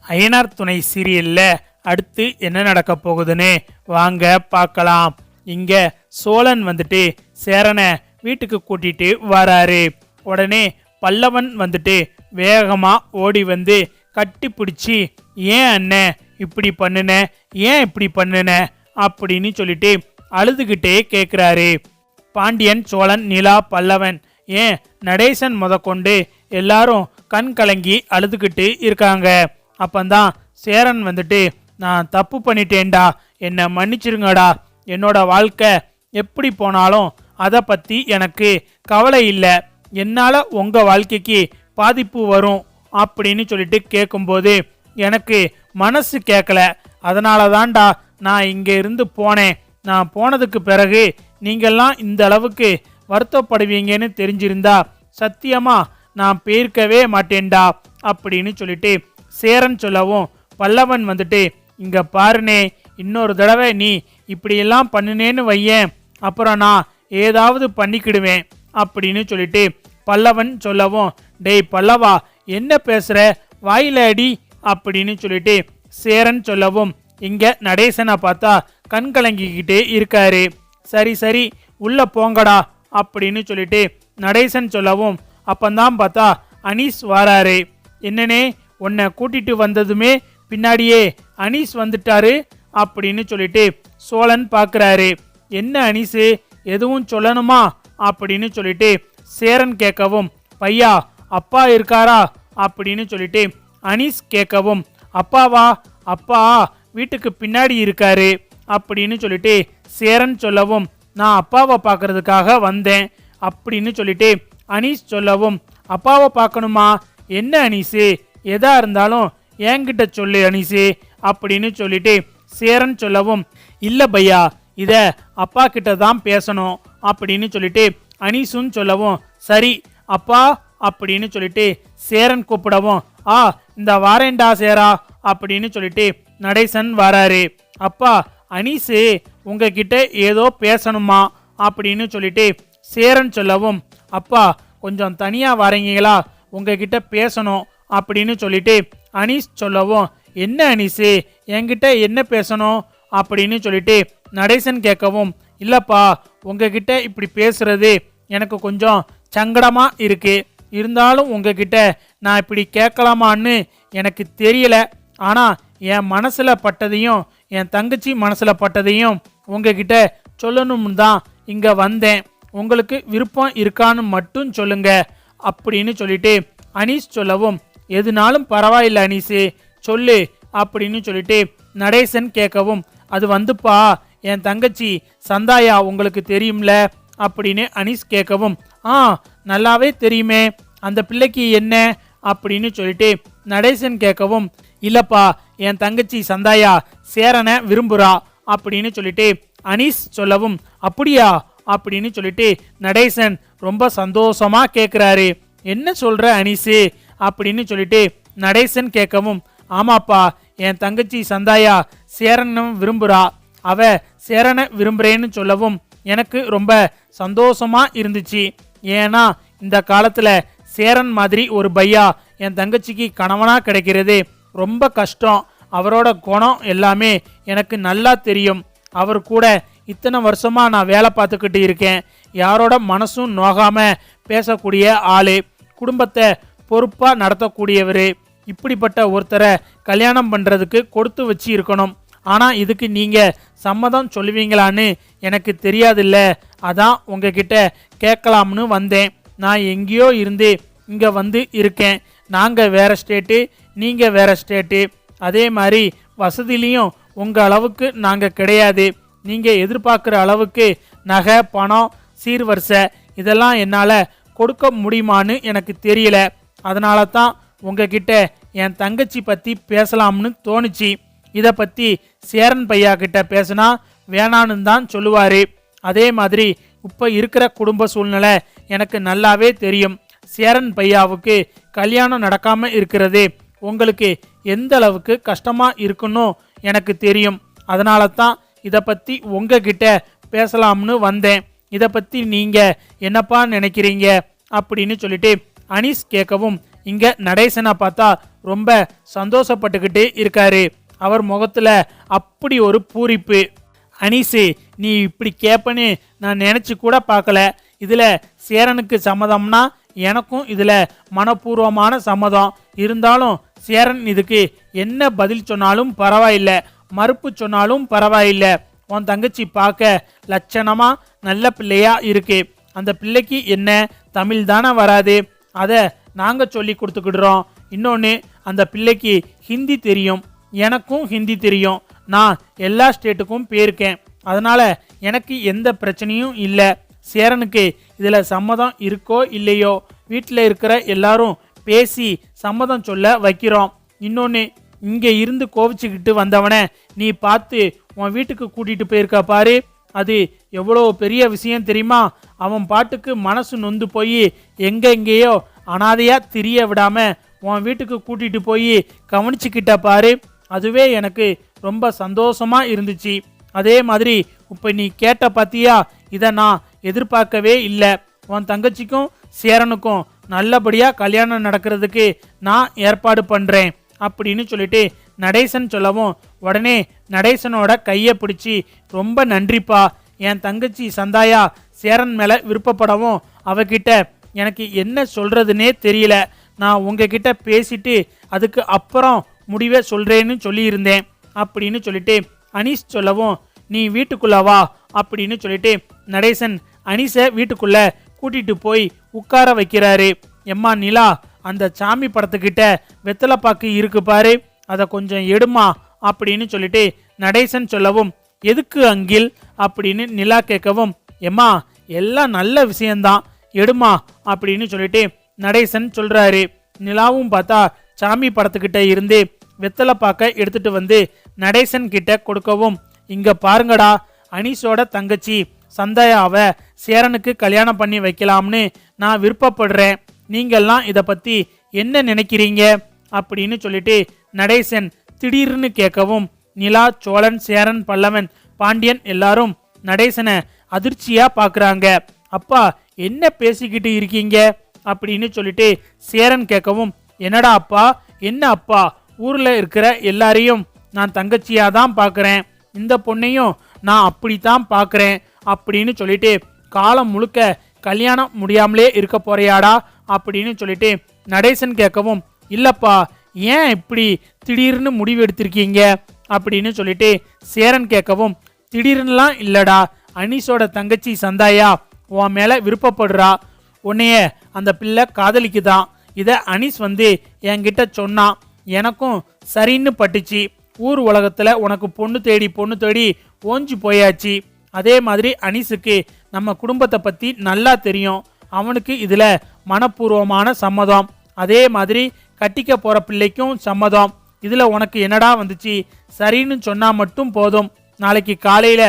அய்யனார் துணை சீரியல்ல அடுத்து என்ன நடக்க போகுதுன்னு வாங்க பார்க்கலாம். இங்க சோழன் வந்துட்டு சேரனை வீட்டுக்கு கூட்டிட்டு வராரு. உடனே பல்லவன் வந்துட்டு வேகமா ஓடி வந்து கட்டி பிடிச்சி, ஏன் அண்ணன் இப்படி பண்ணுன, ஏன் இப்படி பண்ணுன அப்படின்னு சொல்லிட்டு அழுதுகிட்டே கேட்குறாரு. பாண்டியன், சோழன், நிலா, பல்லவன், ஏன் நடேசன் முதற்கொண்டு எல்லாரும் கண் கலங்கி அழுதுகிட்டு இருக்காங்க. அப்பந்தான் சேரன் வந்துட்டு, நான் தப்பு பண்ணிட்டேன்டா, என்னை மன்னிச்சிருங்கடா, என்னோட வாழ்க்கை எப்படி போனாலும் அதை பற்றி எனக்கு கவலை இல்லை, என்னால் உங்கள் வாழ்க்கைக்கு பாதிப்பு வரும் அப்படின்னு சொல்லிட்டு கேட்கும்போது எனக்கு மனசு கேட்கல, அதனால தான்டா நான் இங்கே இருந்து போனேன். நான் போனதுக்கு பிறகு நீங்கள்லாம் இந்த அளவுக்கு வருத்தப்படுவீங்கன்னு தெரிஞ்சிருந்தா சத்தியமா நான் போயிருக்கவே மாட்டேன்டா அப்படின்னு சொல்லிட்டு சேரன் சொல்லவும், பல்லவன் வந்துட்டு, இங்க பாருனே, இன்னொரு தடவை நீ இப்படியெல்லாம் பண்ணுனேன்னு வையேன், அப்புறம் நான் ஏதாவது பண்ணிக்கிடுவேன் அப்படின்னு சொல்லிட்டு பல்லவன் சொல்லவும், டேய் பல்லவா, என்ன பேசுற, வாயில அடி அப்படின்னு சொல்லிட்டு சேரன் சொல்லவும், இங்க நடேசனை பார்த்தா கண் கலங்கிக்கிட்டே இருக்காரு. சரி சரி உள்ள போங்கடா அப்படின்னு சொல்லிட்டு நடேசன் சொல்லவும், அப்பந்தான் பார்த்தா அனீஸ் வாராரு. என்னனே, உன்னை கூட்டிட்டு வந்ததுமே பின்னாடியே அனீஸ் வந்துட்டாரு அப்படின்னு சொல்லிட்டு சோழன் பார்க்குறாரு. என்ன அனீஸு, எதுவும் சொல்லணுமா அப்படின்னு சொல்லிட்டு சேரன் கேட்கவும், பையா அப்பா இருக்காரா அப்படின்னு சொல்லிட்டு அனீஸ் கேட்கவும், அப்பாவா, அப்பா வீட்டுக்கு பின்னாடி இருக்காரு அப்படின்னு சொல்லிட்டு சேரன் சொல்லவும், நான் அப்பாவை பார்க்கறதுக்காக வந்தேன் அப்படின்னு சொல்லிட்டு அனீஸ் சொல்லவும், அப்பாவை பார்க்கணுமா, என்ன அனீஸு, எதா இருந்தாலும் என்கிட்ட சொல்லு அனீஸு அப்படின்னு சொல்லிட்டு சேரன் சொல்லவும், இல்லை பையா, இத அப்பா கிட்ட தான் பேசணும் அப்படின்னு சொல்லிட்டு அனீஸுன்னு சொல்லவும், சரி அப்பா அப்படின்னு சொல்லிட்டு சேரன் கூப்பிடவும், இந்த வாரேண்டா சேரா அப்படின்னு சொல்லிட்டு நடேசன் வராரு. அப்பா, அனீஸு உங்ககிட்ட ஏதோ பேசணுமா அப்படின்னு சொல்லிட்டு சேரன் சொல்லவும், அப்பா கொஞ்சம் தனியா வரீங்களா, உங்ககிட்ட பேசணும் அப்படின்னு சொல்லிட்டு அனீஸ் சொல்லவும், என்ன அனீஸு, என்கிட்ட என்ன பேசணும் அப்படின்னு சொல்லிட்டு நடேசன் கேட்கவும், இல்லப்பா உங்ககிட்ட இப்படி பேசுறது எனக்கு கொஞ்சம் சங்கடமா இருக்கு, இருந்தாலும் உங்ககிட்ட நான் இப்படி கேட்கலாமான்னு எனக்கு தெரியல, ஆனா என் மனசுல பட்டதையும் என் தங்கச்சி மனசுல பட்டதையும் உங்ககிட்ட சொல்லணும்னு தான் இங்க வந்தேன், உங்களுக்கு விருப்பம் இருக்கான்னு மட்டும் சொல்லுங்க அப்படின்னு சொல்லிட்டு அனீஸ் சொல்லவும், எதுனாலும் பரவாயில்ல அனீஸு சொல்லு அப்படின்னு சொல்லிட்டு நடேசன் கேட்கவும், அது வந்துப்பா என் தங்கச்சி சந்தாயா உங்களுக்கு தெரியும்ல அப்படின்னு அனீஸ் கேட்கவும், நல்லாவே தெரியுமே, அந்த பிள்ளைக்கு என்ன அப்படின்னு சொல்லிட்டு நடேசன் கேட்கவும், இல்லப்பா என் தங்கச்சி சந்தாயா சேரனை விரும்புறா அப்படின்னு சொல்லிட்டு அனீஸ் சொல்லவும், அப்படியா அப்படின்னு சொல்லிட்டு நடேசன் ரொம்ப சந்தோஷமா கேட்குறாரு. என்ன சொல்ற அனீஸு அப்படின்னு சொல்லிட்டு நடேசன் கேட்கவும், ஆமாப்பா என் தங்கச்சி சந்தாயா சேரனும் விரும்புறா, அவ சேரனை விரும்புறேன்னு சொல்லவும் எனக்கு ரொம்ப சந்தோஷமா இருந்துச்சு, ஏன்னா இந்த காலத்துல சேரன் மாதிரி ஒரு பையா என் தங்கச்சிக்கு கணவனா கிடைக்கிறது ரொம்ப கஷ்டம், அவரோட குணம் எல்லாமே எனக்கு நல்லா தெரியும், அவர் கூட இத்தனை வருஷமா நான் வேலை பார்த்துக்கிட்டு இருக்கேன், யாரோட மனசும் நோகாம பேசக்கூடிய ஆளு, குடும்பத்தை பொறுப்பா நடத்தக்கூடியவர், இப்படிப்பட்ட ஒருத்தரை கல்யாணம் பண்றதுக்கு கொடுத்து வச்சு இருக்கணும், ஆனா இதுக்கு நீங்க சம்மதம் சொல்லுவீங்களான்னு எனக்கு தெரியாதுல்ல, அதான் உங்ககிட்ட கேட்கலாம்னு வந்தேன், நான் எங்கேயோ இருந்து இங்க வந்து இருக்கேன், நாங்க வேற ஸ்டேட்டு நீங்க வேற ஸ்டேட்டு, அதே மாதிரி வசதியிலையும் உங்க அளவுக்கு நாங்க கிடையாது, நீங்க எதிர்பார்க்குற அளவுக்கு நகை பணம் சீர்வரிசை இதெல்லாம் என்னால் கொடுக்க முடியுமான்னு எனக்கு தெரியல, அதனால தான் உங்ககிட்ட என் தங்கச்சி பற்றி பேசலாம்னு தோணுச்சு, இதை பற்றி சேரன் பையா கிட்ட பேசினா வேணான்னு தான் சொல்லுவார், அதே மாதிரி இப்போ இருக்கிற குடும்ப சூழ்நிலை எனக்கு நல்லாவே தெரியும், சேரன் பையாவுக்கு கல்யாணம் நடக்காமல் இருக்கிறது உங்களுக்கு எந்த அளவுக்கு கஷ்டமாக இருக்குன்னு எனக்கு தெரியும், அதனால தான் இதை பற்றி உங்ககிட்ட பேசலாம்னு வந்தேன், இதை பற்றி நீங்கள் என்னப்பா நினைக்கிறீங்க அப்படின்னு சொல்லிட்டு அனீஸ் கேட்கவும், இங்கே நடேசனை பார்த்தா ரொம்ப சந்தோஷப்பட்டுக்கிட்டு இருக்காரு. அவர் முகத்துல அப்படி ஒரு பூரிப்பு. அனீஸு, நீ இப்படி கேப்பன்னு நான் நினைச்சு கூட பார்க்கல. இதுல சேரனுக்கு சம்மதம்னா எனக்கும் இதுல மனப்பூர்வமான சம்மதம். இருந்தாலும் சேரன் இதுக்கு என்ன பதில் சொன்னாலும் பரவாயில்லை, மறுப்பு சொன்னாலும் பரவாயில்லை. உன் தங்கச்சி பார்க்க லட்சணமா நல்ல பிள்ளையா இருக்கு. அந்த பிள்ளைக்கு என்ன தமிழ் தானே வராது, அதை நாங்க சொல்லி கொடுத்துக்கிடுறோம். இன்னொன்று, அந்த பிள்ளைக்கு ஹிந்தி தெரியும், எனக்கும் ஹிந்தி தெரியும். நான் எல்லா ஸ்டேட்டுக்கும் போயிருக்கேன். அதனால எனக்கு எந்த பிரச்சனையும் இல்லை. சேரனுக்கு இதில் சம்மதம் இருக்கோ இல்லையோ, வீட்டில் இருக்கிற எல்லாரும் பேசி சம்மதம் சொல்ல வைக்கிறோம். இன்னொன்று, இங்கே இருந்து கோவிச்சுக்கிட்டு வந்தவனை நீ பார்த்து உன் வீட்டுக்கு கூட்டிகிட்டு போயிருக்க பாரு, அது எவ்வளோ பெரிய விஷயம் தெரியுமா? அவன் பாட்டுக்கு மனசு நொந்து போய் எங்கேயோ அனாதையாக திரிய விடாம உன் வீட்டுக்கு கூட்டிகிட்டு போய் கவனிச்சுக்கிட்ட பாரு, அதுவே எனக்கு ரொம்ப சந்தோஷமா இருந்துச்சு. அதே மாதிரி இப்போ நீ கேட்ட பார்த்தியா, இதை நான் எதிர்பார்க்கவே இல்லை. உன் தங்கச்சிக்கும் சேரனுக்கும் நல்லபடியாக கல்யாணம் நடக்கிறதுக்கு நான் ஏற்பாடு பண்ணுறேன் அப்படின்னு சொல்லிட்டு நடேசன் சொல்லவும், உடனே நடேசனோட கையை பிடிச்சி, ரொம்ப நன்றிப்பா, என் தங்கச்சி சந்தாயா சேரன் மேலே விருப்பப்படவும் அவகிட்ட எனக்கு என்ன சொல்கிறதுனே தெரியல. நான் உங்ககிட்ட பேசிட்டு அதுக்கு அப்புறம் முடிவை சொல்கிறேன்னு சொல்லியிருந்தேன் அப்படின்னு சொல்லிட்டு அனீஸ் சொல்லவும், நீ வீட்டுக்குள்ள வா அப்படின்னு சொல்லிட்டு நடேசன் அனீஸை வீட்டுக்குள்ள கூட்டிட்டு போய் உட்கார வைக்கிறாரு. எம்மா நிலா, அந்த சாமி படத்துக்கிட்ட வெத்தலைப்பாக்கு இருக்கு பாரு, அதை கொஞ்சம் எடுமா அப்படின்னு சொல்லிட்டு நடேசன் சொல்லவும், எதுக்கு அங்கில் அப்படின்னு நிலா கேட்கவும், எம்மா எல்லாம் நல்ல விஷயம்தான், எடுமா அப்படின்னு சொல்லிட்டு நடேசன் சொல்றாரு. நிலாவும் பார்த்தா சாமி படத்துக்கிட்ட இருந்து வெத்தலைப்பாக்க எடுத்துட்டு வந்து நடேசன் கிட்ட கொடுக்கவும், இங்க பாருங்கடா, அனீஸோட தங்கச்சி சந்தாயாவை சேரனுக்கு கல்யாணம் பண்ணி வைக்கலாம்னு நான் விருப்பப்படுறேன். நீங்கள்லாம் இதை பத்தி என்ன நினைக்கிறீங்க அப்படின்னு சொல்லிட்டு நடேசன் திடீர்னு கேட்கவும், நிலா, சோழன், சேரன், பல்லவன், பாண்டியன் எல்லாரும் நடேசனை அதிர்ச்சியா பாக்குறாங்க. அப்பா என்ன பேசிக்கிட்டு இருக்கீங்க அப்படின்னு சொல்லிட்டு சேரன் கேட்கவும், என்னடா அப்பா, என்ன அப்பா, ஊர்ல இருக்கிற எல்லாரையும் நான் தங்கச்சியா தான் பாக்குறேன், இந்த பொண்ணையும் நான் அப்படித்தான் பாக்குறேன் அப்படின்னு சொல்லிட்டு, காலம் முழுக்க கல்யாணம் முடியாமலே இருக்க போறியாடா அப்படின்னு சொல்லிட்டு நடேசன் கேட்கவும், இல்லப்பா, ஏன் இப்படி திடீர்னு முடிவு எடுத்திருக்கீங்க அப்படின்னு சொல்லிட்டு சேரன் கேட்கவும், திடீர்னுலாம் இல்லடா, அனீஸோட தங்கச்சி சந்தாயா உன் மேல விருப்பப்படுறா, உன்னைய அந்த பிள்ளை காதலிக்குதான். இதை அனீஸ் வந்து என்கிட்ட சொன்னான், எனக்கும் சரின்னு பட்டுச்சு. ஊர் உலகத்துல உனக்கு பொண்ணு தேடி ஓஞ்சி போயாச்சு. அதே மாதிரி அனீஸுக்கு நம்ம குடும்பத்தை பத்தி நல்லா தெரியும். அவனுக்கு இதுல மனப்பூர்வமான சம்மதம். அதே மாதிரி கட்டிக்க போற பிள்ளைக்கும் சம்மதம். இதுல உனக்கு என்னடா வந்துச்சு? சரின்னு சொன்னா மட்டும் போதும். நாளைக்கு காலையில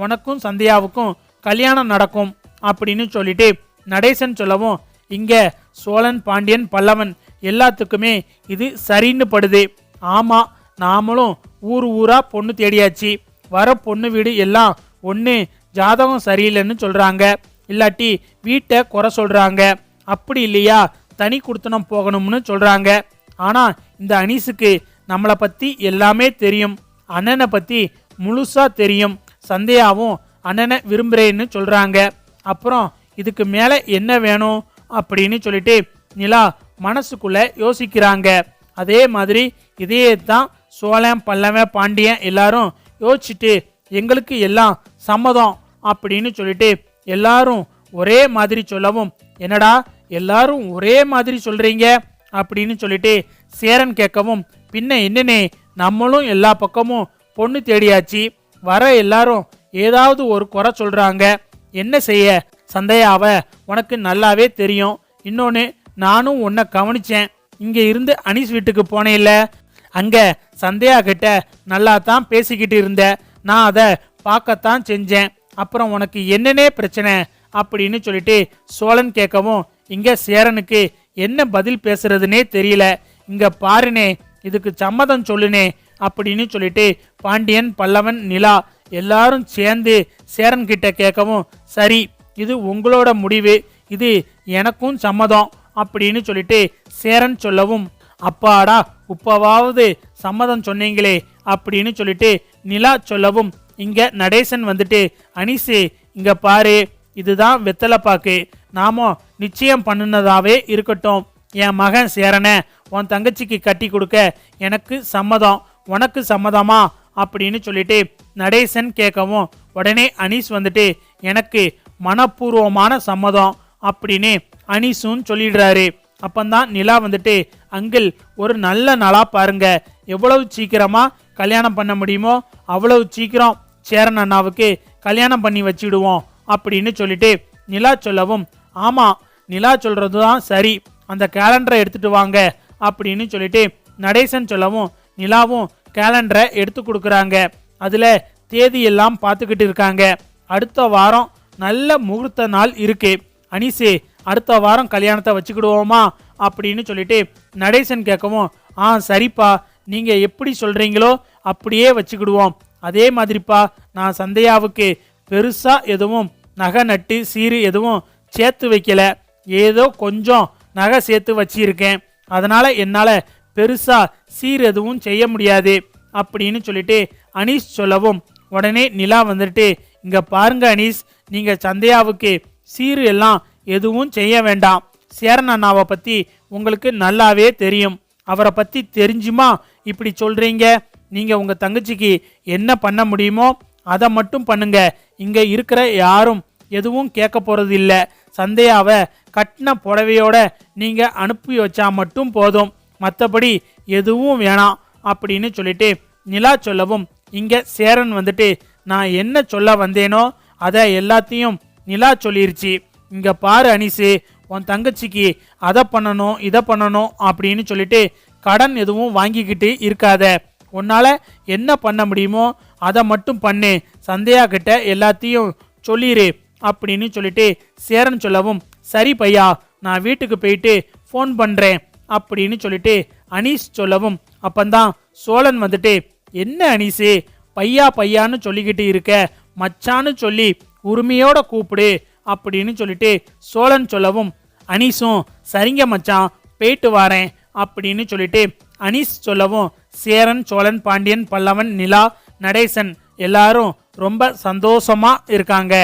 உனக்கும் சந்தியாவுக்கும் கல்யாணம் நடக்கும் அப்படின்னு சொல்லிட்டு நடேசன் சொல்லவும், இங்க சோழன், பாண்டியன், பல்லவன் எல்லாத்துக்குமே இது சரின்னு படுது. ஆமா, நாமளும் ஊரா பொண்ணு தேடியாச்சு. வர பொண்ணு வீடு எல்லாம் ஒன்று ஜாதகம் சரியில்லைன்னு சொல்றாங்க, இல்லாட்டி வீட்டை குறை சொல்றாங்க, அப்படி இல்லையா தனி குடுத்தனம் போகணும்னு சொல்றாங்க. ஆனா இந்த அனீஸுக்கு நம்மளை பத்தி எல்லாமே தெரியும், அண்ணனை பத்தி முழுசா தெரியும். சந்தேயாவும் அண்ணனை விரும்புறேன்னு சொல்றாங்க. அப்புறம் இதுக்கு மேல என்ன வேணும் அப்படின்னு சொல்லிட்டு நிலா மனசுக்குள்ள யோசிக்கிறாங்க. அதே மாதிரி இதையே தான் சோழன், பல்லவன், பாண்டியன் எல்லாரும் யோசிச்சுட்டு எங்களுக்கு எல்லாம் சம்மதம் அப்படின்னு சொல்லிட்டு எல்லாரும் ஒரே மாதிரி சொல்லவும், என்னடா எல்லாரும் ஒரே மாதிரி சொல்றீங்க அப்படின்னு சொல்லிட்டு சேரன் கேட்கவும், பின்ன என்னனே, நம்மளும் எல்லா பக்கமும் பொண்ணு தேடியாச்சு. வர எல்லாரும் ஏதாவது ஒரு குறை சொல்றாங்க, என்ன செய்ய? சந்தையாவ உனக்கு நல்லாவே தெரியும். இன்னொன்னு, நானும் உன்னை கவனிச்சேன். இங்க இருந்து அனீஸ் வீட்டுக்கு போனேன்ல, அங்க சந்தையா கிட்ட நல்லா தான் பேசிக்கிட்டு இருந்த, நான் அதை பார்க்கத்தான் செஞ்சேன். அப்புறம் உனக்கு என்னன்னே பிரச்சனை அப்படின்னு சொல்லிட்டு சோழன் கேட்கவும், இங்க சேரனுக்கு என்ன பதில் பேசுறதுனே தெரியல. இங்க பாருனே, இதுக்கு சம்மதம் சொல்லுனே அப்படின்னு சொல்லிட்டு பாண்டியன், பல்லவன், நிலா எல்லாரும் சேர்ந்து சேரன் கிட்ட கேட்கவும், சரி, இது உங்களோட முடிவு, இது எனக்கும் சம்மதம் அப்படின்னு சொல்லிட்டு சேரன் சொல்லவும், அப்பாடா உப்பவாவது சம்மதம் சொன்னீங்களே அப்படின்னு சொல்லிட்டு நிலா சொல்லவும் இங்க நடேசன் வந்துட்டு அனிசு இங்க பாரு, இதுதான் வெத்தலைப்பாக்கு, நாம நிச்சயம் பண்ணுனதாவே இருக்கட்டும். என் மகன் சேரனை உன் தங்கச்சிக்கு கட்டி கொடுக்க எனக்கு சம்மதம், உனக்கு சம்மதமா அப்படின்னு சொல்லிட்டு நடேசன் கேட்கவும் உடனே அனீஸ் வந்துட்டு எனக்கு மனப்பூர்வமான சம்மதம் அப்படின்னு அனீஸும் சொல்லிடுறாரு. அப்பந்தான் நிலா வந்துட்டு அங்கிள் ஒரு நல்ல நாளா பாருங்க, எவ்வளவு சீக்கிரமா கல்யாணம் பண்ண முடியுமோ அவ்வளவு சீக்கிரம் சேரன் அண்ணாவுக்கு கல்யாணம் பண்ணி வச்சிடுவோம் அப்படின்னு சொல்லிட்டு நிலா சொல்லவும் ஆமா நிலா சொல்றதுதான் சரி, அந்த கேலண்டரை எடுத்துட்டு வாங்க அப்படின்னு சொல்லிட்டு நடேசன் சொல்லவும் நிலாவும் கேலண்டரை எடுத்து கொடுக்குறாங்க. அதுல தேதி எல்லாம் பார்த்துக்கிட்டு இருக்காங்க. அடுத்த வாரம் நல்ல முகூர்த்த நாள் இருக்கு, அனிசே அடுத்த வாரம் கல்யாணத்தை வச்சுக்கிடுவோமா அப்படின்னு சொல்லிட்டு நடேசன் கேட்கவும் சரிப்பா, நீங்க எப்படி சொல்றீங்களோ அப்படியே வச்சுக்கிடுவோம். அதே மாதிரிப்பா நான் சந்தையாவுக்கு பெருசா எதுவும் நகை நட்டு சீரு எதுவும் சேர்த்து வைக்கல, ஏதோ கொஞ்சம் நகை சேர்த்து வச்சிருக்கேன், அதனால என்னால பெருசா சீர் எதுவும் செய்ய முடியாது அப்படின்னு சொல்லிட்டு அனீஸ் சொல்லவும் உடனே நிலா வந்துட்டு இங்க பாருங்க அனீஸ், நீங்க சந்தையாவுக்கு சீரு எல்லாம் எதுவும் செய்ய வேண்டாம். சேரன் அண்ணாவை பத்தி உங்களுக்கு நல்லாவே தெரியும், அவரை பத்தி தெரிஞ்சுமா இப்படி சொல்றீங்க? நீங்க உங்க தங்கச்சிக்கு என்ன பண்ண முடியுமோ அதை மட்டும் பண்ணுங்க, இங்க இருக்கிற யாரும் எதுவும் கேட்க போறது இல்ல. சந்தையாவை கட்டின புடவையோட நீங்க அனுப்பி வச்சா மட்டும் போதும், மற்றபடி எதுவும் வேணாம் அப்படின்னு சொல்லிட்டு நிலா சொல்லவும் இங்க சேரன் வந்துட்டு நான் என்ன சொல்ல வந்தேனோ அதை எல்லாத்தையும் நிலா சொல்லிருச்சு. இங்க பாரு அனிசு, உன் தங்கச்சிக்கு அதை பண்ணணும் இதை பண்ணணும் அப்படின்னு சொல்லிட்டு கடன் எதுவும் வாங்கிக்கிட்டு இருக்காத, உன்னால என்ன பண்ண முடியுமோ அதை மட்டும் பண்ணு, சந்தையா கிட்ட எல்லாத்தையும் சொல்லிரு அப்படின்னு சொல்லிட்டு சேரன் சொல்லவும் சரி பையா நான் வீட்டுக்கு போயிட்டு ஃபோன் பண்றேன் அப்படின்னு சொல்லிட்டு அனீஸ் சொல்லவும் அப்பந்தான் சோழன் வந்துட்டு என்ன அனீஸு பையா பையான்னு சொல்லிக்கிட்டு இருக்க, மச்சான்னு சொல்லி உரிமையோட கூப்பிடு அப்படின்னு சொல்லிட்டு சோழன் சொல்லவும் அனீஸும் சரிங்க மச்சான் போயிட்டு வாரேன் அப்படின்னு சொல்லிட்டு அனீஸ் சொல்லவும் சேரன் சோழன் பாண்டியன் பல்லவன் நிலா நடேசன் எல்லாரும் ரொம்ப சந்தோஷமா இருக்காங்க.